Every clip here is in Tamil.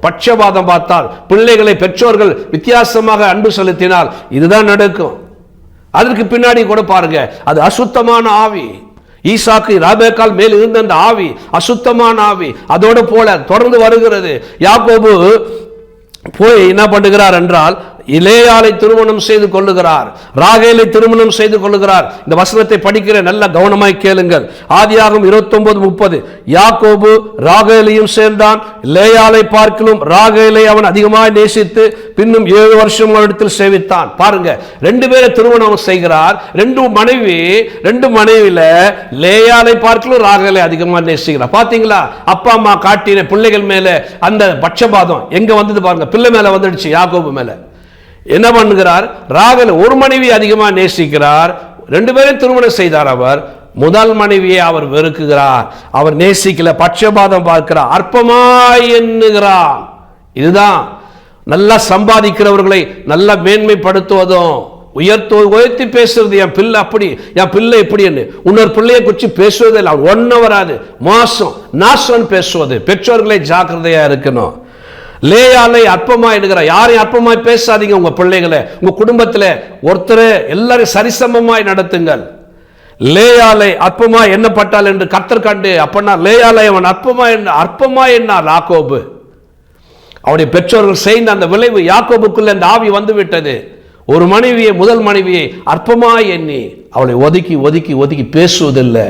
பட்சபாதம் பார்த்தால், பிள்ளைகளை பெற்றோர்கள் வித்தியாசமாக அன்பு செலுத்தினால் இதுதான் நடக்கும். அதற்கு பின்னாடி கூட பாருங்க, அது அசுத்தமான ஆவி. ஈசாக்கு ராபேக்கால் மேல் இருந்த அந்த ஆவி அசுத்தமான ஆவி, அதோட போல தொடர்ந்து வருகிறது. யாக்கோபு போய் என்ன பண்ணுகிறார் என்றால், லேயாளை திருமணம் செய்து கொள்ளுகிறார், ராகேலை திருமணம் செய்து கொள்ளுகிறார். இந்த வசனத்தை படிக்கிற நல்ல கவனமாய் கேளுங்கள். ஆதியாகமம் 29:30. யாக்கோபு ராகேலையும் சேர்ந்தான், லேயாளை பார்க்கிலும் ராகேலை அவன் அதிகமாய் நேசித்து பின்னும் 7 வருஷம் இடத்தில் சேவித்தான். பாருங்க, 2 பேரை திருமணம் செய்கிறார். 2 மனைவியில லேயாளை பார்க்கிலும் ராகேலை அதிகமாக நேசிக்கிறார். பாத்தீங்களா, அப்பா அம்மா காட்டின பிள்ளைகள் மேல அந்த பட்சபாதம் எங்க வந்தது பாருங்க, பிள்ளை மேல வந்துடுச்சு. யாக்கோபு மேல என்ன பண்ணுகிறார், ராகேல் ஒரு மனைவி அதிகமாக நேசிக்கிறார். 2 பேரும் திருமணம் செய்தார். அவர் முதல் மனைவியை அவர் வெறுக்குகிறார், அவர் நேசிக்கல, பட்சபாதம் பார்க்கிறார், அற்பமாய் எண்ணுகிறார். இதுதான் நல்லா சம்பாதிக்கிறவர்களை நல்லா மேன்மைப்படுத்துவதும் உயர்த்தி பேசுறது. என் பிள்ளை அப்படி, என் பிள்ளை இப்படி என்று இன்னொரு பிள்ளையை குறித்து பேசுவதே இல்லை. அவர் ஒன்றும் வராது, மோசம் நாசம் பேசுவது. பெற்றோர்களை ஜாக்கிரதையா இருக்கணும். லேயாளை அற்பமாய் என்கிறார். யாரையும் அற்பமாய் பேசாதீங்க. உங்க பிள்ளைகளை, உங்க குடும்பத்தில் ஒருத்தர் எல்லாரும் சரிசமமாய் நடத்துங்கள். லேயாளை அற்பமாய் எண்ணப்பட்டால் என்று கர்த்தர் கண்டு, அப்பனா லேயாளை அவன் அற்பமாய் எண்ணார் யாக்கோபு. அவருடைய பெற்றோர்கள் செய்த அந்த விளைவு யாக்கோபுக்குள்ள அந்த ஆவி வந்து விட்டது. ஒரு மனைவியை, முதல் மனைவியை அற்பமாய் எண்ணி அவளை ஒதுக்கி ஒதுக்கி ஒதுக்கி பேசுவதில்லை,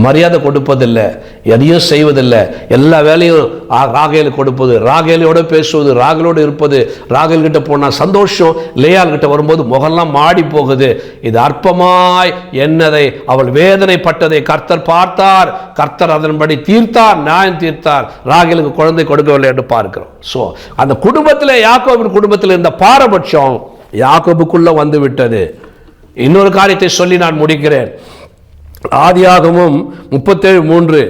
மரியாதை கொடுப்பதில்லை, எதையும் செய்வதில்லை. எல்லா வேலையும் ராகேலுக்கு கொடுப்பது, ராகேலோட பேசுவது, ராகேலோடு இருப்பது. ராகேல் கிட்ட போனால் சந்தோஷம், லேயாள் கிட்ட வரும்போது முகெல்லாம் மாடி போகுது. இது அற்பமாய் என்னதை அவள் வேதனைப்பட்டதை கர்த்தர் பார்த்தார். கர்த்தர் அதன்படி தீர்த்தார், நியாயம் தீர்த்தார். ராகேலுக்கு குழந்தை கொடுக்கவில்லை என்று பார்க்கிறோம். ஸோ அந்த குடும்பத்தில், யாக்கோபின் குடும்பத்தில் இந்த பாரபட்சம் யாக்கோபுக்குள்ள வந்து விட்டது. இன்னொரு காரியத்தை சொல்லி நான் முடிக்கிறேன். ஆதியாகமம் 37:3.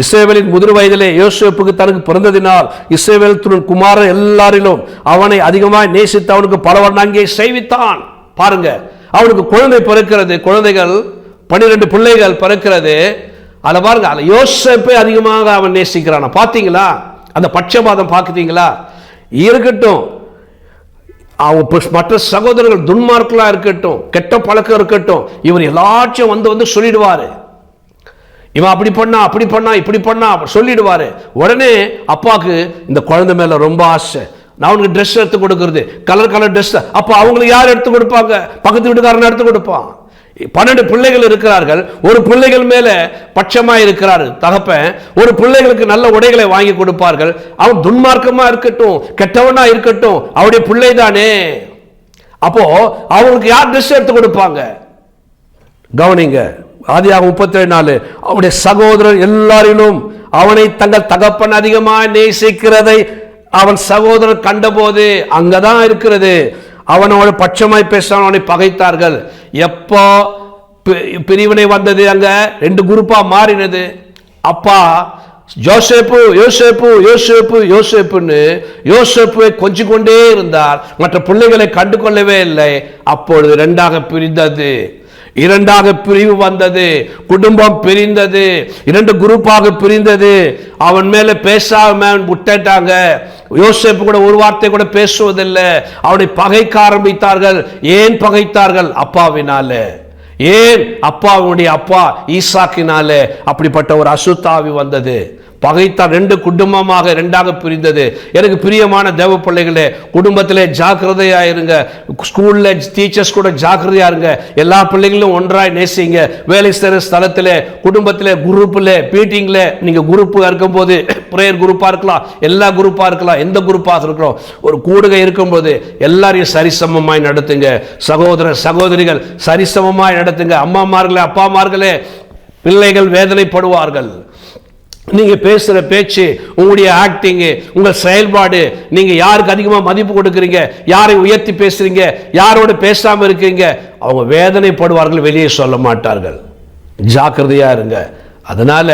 இஸ்ரவேலின் முதிர் வயதிலே யோசேப்புக்கு தனக்கு பிறந்ததினால் இஸ்ரவேல் குமாரர் எல்லாரிலும் அவனை அதிகமாக நேசித்து அவனுக்கு பல வண்ணங்களை செய்வித்தான். பாருங்க, அவனுக்கு குழந்தை பிறக்கிறது, குழந்தைகள் 12 பிள்ளைகள் பிறக்கிறது. அதில் பாருங்க, அதில் யோசேப்பை அதிகமாக அவன் நேசிக்கிறான். பார்த்தீங்களா அந்த பட்சபாதம்? பார்க்குறீங்களா? இருக்கட்டும், மற்ற சகோதரர்கள் துன்மார்க்கலா இருக்கட்டும், கெட்ட பழக்கம் இருக்கட்டும், இவர் எல்லாச்சும் வந்து சொல்லிடுவாரு. இவன் அப்படி பண்ணா, அப்படி பண்ணா, இப்படி பண்ணா சொல்லிடுவாரு. உடனே அப்பாவுக்கு இந்த குழந்தை மேல ரொம்ப ஆசை. நான் அவனுக்கு ட்ரெஸ் எடுத்து கொடுக்கறது, கலர் ட்ரெஸ். அப்ப அவங்களுக்கு யார் எடுத்து கொடுப்பாங்க? பக்கத்து வீட்டுக்காரன் எடுத்து கொடுப்பான். 12 பிள்ளைகள் இருக்கிறார்கள். ஒரு பிள்ளைகள் மேல பட்சமா இருக்கிறார் தகப்பன். ஒரு பிள்ளைகளுக்கு நல்ல உடைகளை வாங்கி கொடுப்பார்கள். அவன் துன்மார்க்கமா இருக்கட்டும், கெட்டவனா இருக்கட்டும், அவருடைய பிள்ளை தானே. அப்போ அவங்களுக்கு யார் ட்ரெஸ் எடுத்து கொடுப்பாங்க? கவனிங்க, ஆதியாகமம் 37:4. அவருடைய சகோதரர் எல்லாரிலும் அவனை தங்கள் தகப்பன் அதிகமாக நேசிக்கிறதை அவன் சகோதரர் கண்டபோது, அங்கதான் இருக்கிறது, அவனோட பட்சமாய் பேசான், அவனை பகைத்தார்கள். எப்போ பிரிவினை வந்தது, அங்க 2 குரூப்பா மாறினது. அப்பா யோசேப்பு யோசேப்பு யோசேப்பு யோசேப்புன்னு யோசேப்புவை கொஞ்சிக் கொண்டே இருந்தார், மற்ற பிள்ளைகளை கண்டு கொள்ளவே இல்லை. அப்பொழுது 2ஆக பிரிந்தது, 2ஆக பிரிவு வந்தது, குடும்பம் பிரிந்தது, 2 குரூப்பாக பிரிந்தது. அவன் மேல பேசாம விட்டுட்டாங்க. யோசேப்பு கூட ஒரு வார்த்தை கூட பேசுவதில்லை. அவனை பகைக்க ஆரம்பித்தார்கள். ஏன் பகைத்தார்கள்? அப்பாவினால. ஏன்? அப்பாவுடைய அப்பா ஈசாக்கினாலே அப்படிப்பட்ட ஒரு அசுத்தாவி வந்தது. பகைத்தார். 2 குடும்பமாக 2ஆக பிரிந்தது. எனக்கு பிரியமான தேவ பிள்ளைகளே, குடும்பத்திலே ஜாக்கிரதையா இருங்க. ஸ்கூல்ல டீச்சர்ஸ் கூட ஜாக்கிரதையா இருங்க. எல்லா பிள்ளைகளும் ஒன்றாய் நேசிங்க. வேலை செய்கிற ஸ்தலத்திலே, குடும்பத்திலே, குரூப்ல, மீட்டிங்ல, நீங்க குரூப்பா இருக்கும் போது, பிரேயர் குரூப்பா இருக்கலாம், எல்லா குரூப்பா இருக்கலாம், எந்த குரூப்பாக இருக்கிறோம், ஒரு கூடுகை இருக்கும்போது எல்லாரையும் சரிசமமாய் நடத்துங்க. சகோதர சகோதரிகள் சரிசமமாய் நடத்துங்க. அம்மாமார்களே, அப்பாமார்களே, பிள்ளைகள் வேதனைப்படுவார்கள். நீங்க பேசுற பேச்சு, உங்களுடைய ஆக்டிங், உங்கள் செயல்பாடு, நீங்க யாருக்கு அதிகமாக மதிப்பு கொடுக்குறீங்க, யாரை உயர்த்தி பேசுறீங்க, யாரோட பேசாம இருக்கீங்க, அவங்க வேதனைப்படுவார்கள், வெளியே சொல்ல மாட்டார்கள். ஜாக்கிரதையா இருங்க. அதனால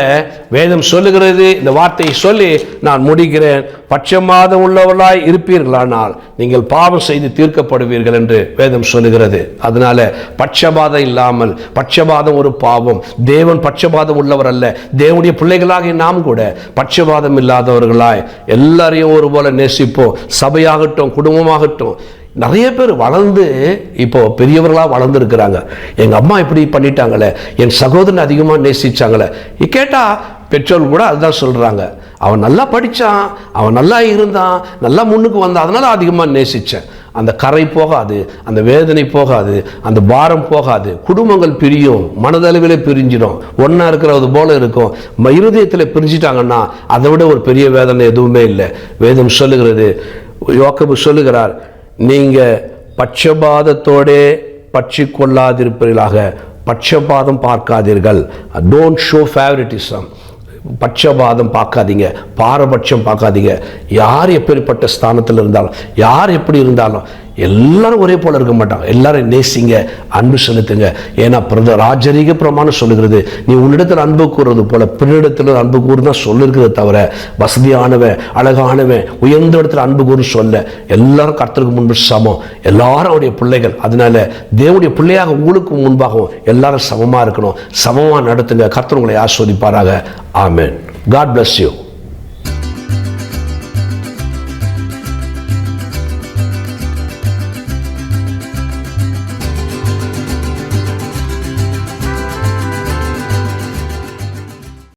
வேதம் சொல்லுகிறது, இந்த வார்த்தையை சொல்லி நான் முடிக்கிறேன். பட்சபாதம் உள்ளவர்களாய் இருப்பீர்களானால் நீங்கள் பாவம் செய்து தீர்க்கப்படுவீர்கள் என்று வேதம் சொல்லுகிறது. அதனால பட்சபாதம் இல்லாமல், பட்சபாதம் ஒரு பாவம், தேவன் பட்சபாதம் உள்ளவர் அல்ல. தேவனுடைய பிள்ளைகளாக நாம் கூட பட்சபாதம் இல்லாதவர்களாய் எல்லாரையும் ஒரு போல நேசிப்போம். சபையாகட்டும், குடும்பமாகட்டும். நிறைய பேர் வளர்ந்து இப்போ பெரியவர்களாக வளர்ந்து இருக்கிறாங்க. எங்கள் அம்மா இப்படி பண்ணிட்டாங்களே, என் சகோதரன் அதிகமாக நேசிச்சாங்களே. கேட்டால் பெற்றோர்கள் கூட அதுதான் சொல்கிறாங்க. அவன் நல்லா படித்தான், அவன் நல்லா இருந்தான், நல்லா முன்னுக்கு வந்தான், அதனால் அதிகமாக நேசித்தேன். அந்த கரை போகாது, அந்த வேதனை போகாது, அந்த பாரம் போகாது. குடும்பங்கள் பிரியும், மனதளவில் பிரிஞ்சிடும், ஒன்றா இருக்கிறது போல இருக்கும். இருதயத்தில் பிரிஞ்சிட்டாங்கன்னா அதை விட ஒரு பெரிய வேதனை எதுவுமே இல்லை. வேதம் சொல்லுகிறது, யோக்கேபு சொல்லுகிறார், நீங்க பட்சபாதத்தோட பற்றி கொள்ளாதிருப்பீர்களாக. பட்சபாதம் பார்க்காதீர்கள். Don't show favouritism. பட்சபாதம் பார்க்காதீங்க, பாரபட்சம் பார்க்காதீங்க. யார் எப்படிப்பட்ட ஸ்தானத்தில் இருந்தாலும், யார் எப்படி இருந்தாலும் எல்லாரும் ஒரே போல இருக்க மாட்டாங்க. எல்லாரும் நேசிங்க, அன்பு செலுத்துங்க. ஏன்னா ராஜரீக பிரமாணம் சொல்லுகிறது, நீ உன்னிடத்தில் அன்பு கூறுறது போல பின்னிடத்தில் அன்பு கூறுதான் சொல்லிருக்கிறத தவிர வசதியானவன், அழகானவன், உயர்ந்த இடத்துல அன்பு கூறு சொல்ல. எல்லாரும் கர்த்தருக்கு முன்பு சமம், எல்லாரும் அவருடைய பிள்ளைகள். அதனால தேவனுடைய பிள்ளையாக உங்களுக்கு முன்பாகவும் எல்லாரும் சமமா இருக்கணும். சமமா நடத்துங்க. கர்த்தர் உங்களை ஆசீர்வதிப்பாராக. ஆமென். God bless you.